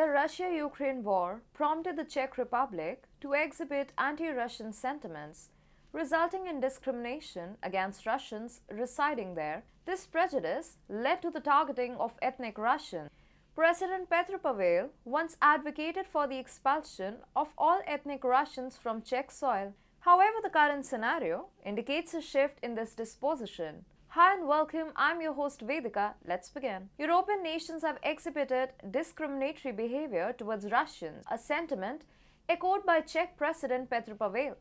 The Russia-Ukraine war prompted the Czech Republic to exhibit anti-Russian sentiments, resulting in discrimination against Russians residing there. This prejudice led to the targeting of ethnic Russians. President Petr Pavel once advocated for the expulsion of all ethnic Russians from Czech soil. However, the current scenario indicates a shift in this disposition. Hi and welcome, I'm your host Vedika. Let's begin. European nations have exhibited discriminatory behavior towards Russians, a sentiment echoed by Czech President Petr Pavel.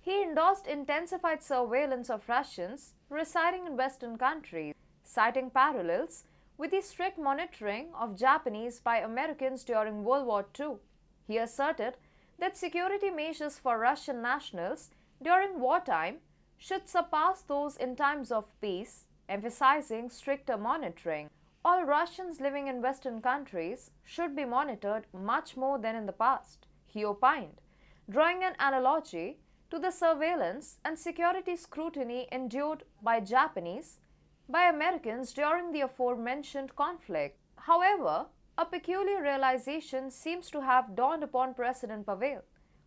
He endorsed intensified surveillance of Russians residing in Western countries, citing parallels with the strict monitoring of Japanese by Americans during World War II. He asserted that security measures for Russian nationals during wartime should surpass those in times of peace, emphasizing stricter monitoring. All Russians living in Western countries should be monitored much more than in the past, he opined, drawing an analogy to the surveillance and security scrutiny endured by Japanese by Americans during the aforementioned conflict. However, a peculiar realization seems to have dawned upon President Pavel,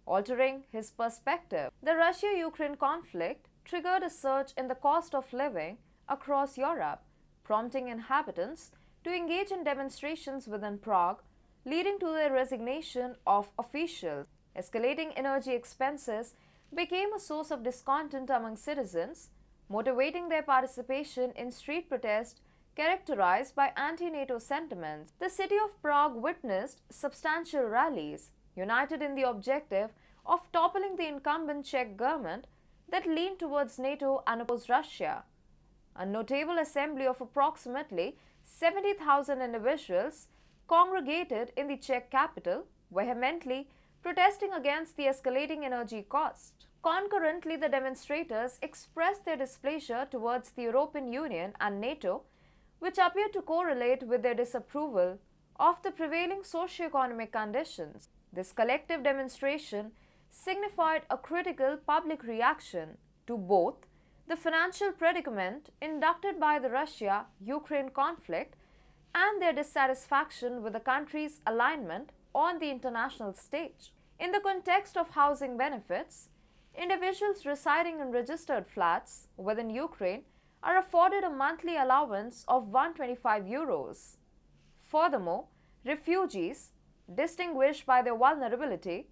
altering his perspective. The Russia-Ukraine conflict triggered a surge in the cost of living across Europe, prompting inhabitants to engage in demonstrations within Prague, leading to the resignation of officials. Escalating energy expenses became a source of discontent among citizens, motivating their participation in street protests characterized by anti-NATO sentiments. The city of Prague witnessed substantial rallies, united in the objective of toppling the incumbent Czech government that leaned towards NATO and opposed Russia. A notable assembly of approximately 70,000 individuals congregated in the Czech capital, vehemently protesting against the escalating energy cost. Concurrently, the demonstrators expressed their displeasure towards the European Union and NATO, which appeared to correlate with their disapproval of the prevailing socio-economic conditions. This collective demonstration signified a critical public reaction to both the financial predicament induced by the Russia-Ukraine conflict and their dissatisfaction with the country's alignment on the international stage. In the context of housing benefits, individuals residing in registered flats within Ukraine are afforded a monthly allowance of €125. Furthermore, refugees, distinguished by their vulnerability,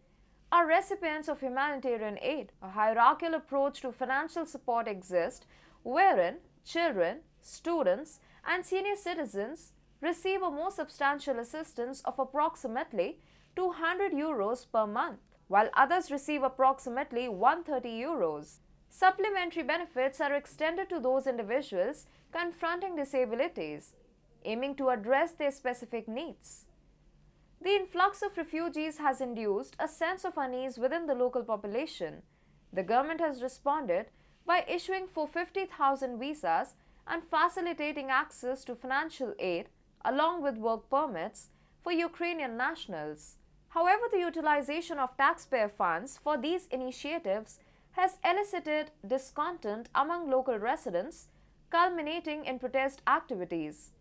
are recipients of humanitarian aid. A hierarchical approach to financial support exists, wherein children, students, and senior citizens receive a more substantial assistance of approximately €200 per month, while others receive approximately €130. Supplementary benefits are extended to those individuals confronting disabilities, aiming to address their specific needs. The influx of refugees has induced a sense of unease within the local population. The government has responded by issuing 450,000 visas and facilitating access to financial aid along with work permits for Ukrainian nationals. However, the utilization of taxpayer funds for these initiatives has elicited discontent among local residents, culminating in protest activities.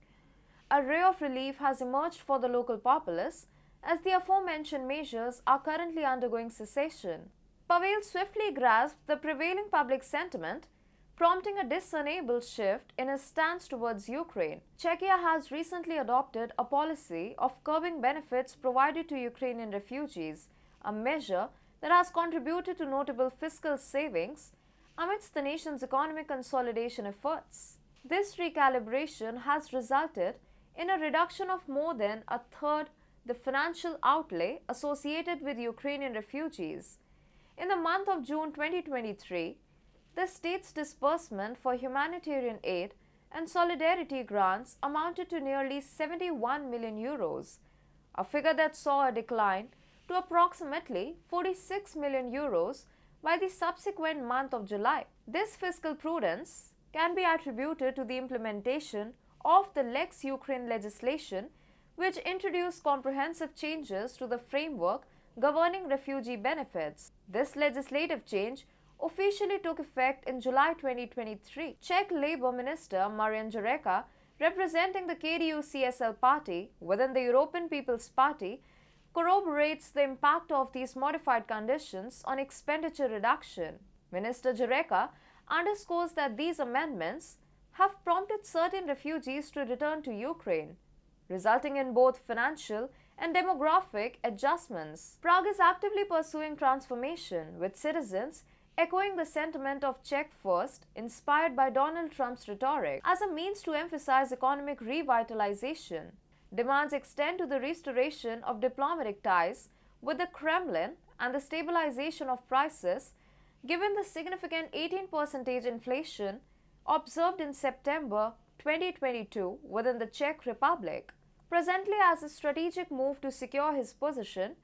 A ray of relief has emerged for the local populace as the aforementioned measures are currently undergoing cessation. Pavel swiftly grasped the prevailing public sentiment, prompting a discernible shift in his stance towards Ukraine. Czechia has recently adopted a policy of curbing benefits provided to Ukrainian refugees, a measure that has contributed to notable fiscal savings amidst the nation's economic consolidation efforts. This recalibration has resulted in a reduction of more than a third the financial outlay associated with Ukrainian refugees. In the month of June 2023, the state's disbursement for humanitarian aid and solidarity grants amounted to nearly €71 million, a figure that saw a decline to approximately €46 million by the subsequent month of July. This fiscal prudence can be attributed to the implementation of the Lex Ukraine legislation, which introduced comprehensive changes to the framework governing refugee benefits. This legislative change officially took effect in July 2023. Czech Labour Minister Marian Jureka representing the KDU-CSL party within the European People's Party, corroborates the impact of these modified conditions on expenditure reduction. Minister Jureka underscores that these amendments have prompted certain refugees to return to Ukraine, resulting in both financial and demographic adjustments. Prague is actively pursuing transformation, with citizens echoing the sentiment of Czech first, inspired by Donald Trump's rhetoric, as a means to emphasize economic revitalization. Demands extend to the restoration of diplomatic ties with the Kremlin and the stabilization of prices, given the significant 18% inflation observed in September 2022 within the Czech Republic. Presently, as a strategic move to secure his position,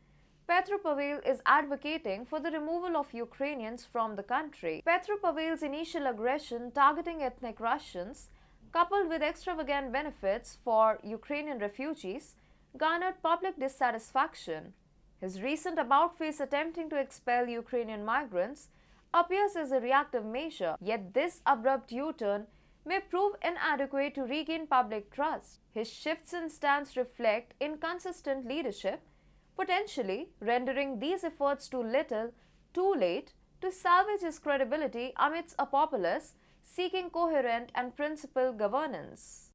Petr Pavel is advocating for the removal of Ukrainians from the country. Petr Pavel's initial aggression targeting ethnic Russians, coupled with extravagant benefits for Ukrainian refugees, garnered public dissatisfaction. His recent about-face attempting to expel Ukrainian migrants appears as a reactive measure, yet this abrupt U-turn may prove inadequate to regain public trust. His shifts in stance reflect inconsistent leadership, potentially rendering these efforts too little, too late to salvage his credibility amidst a populace seeking coherent and principled governance.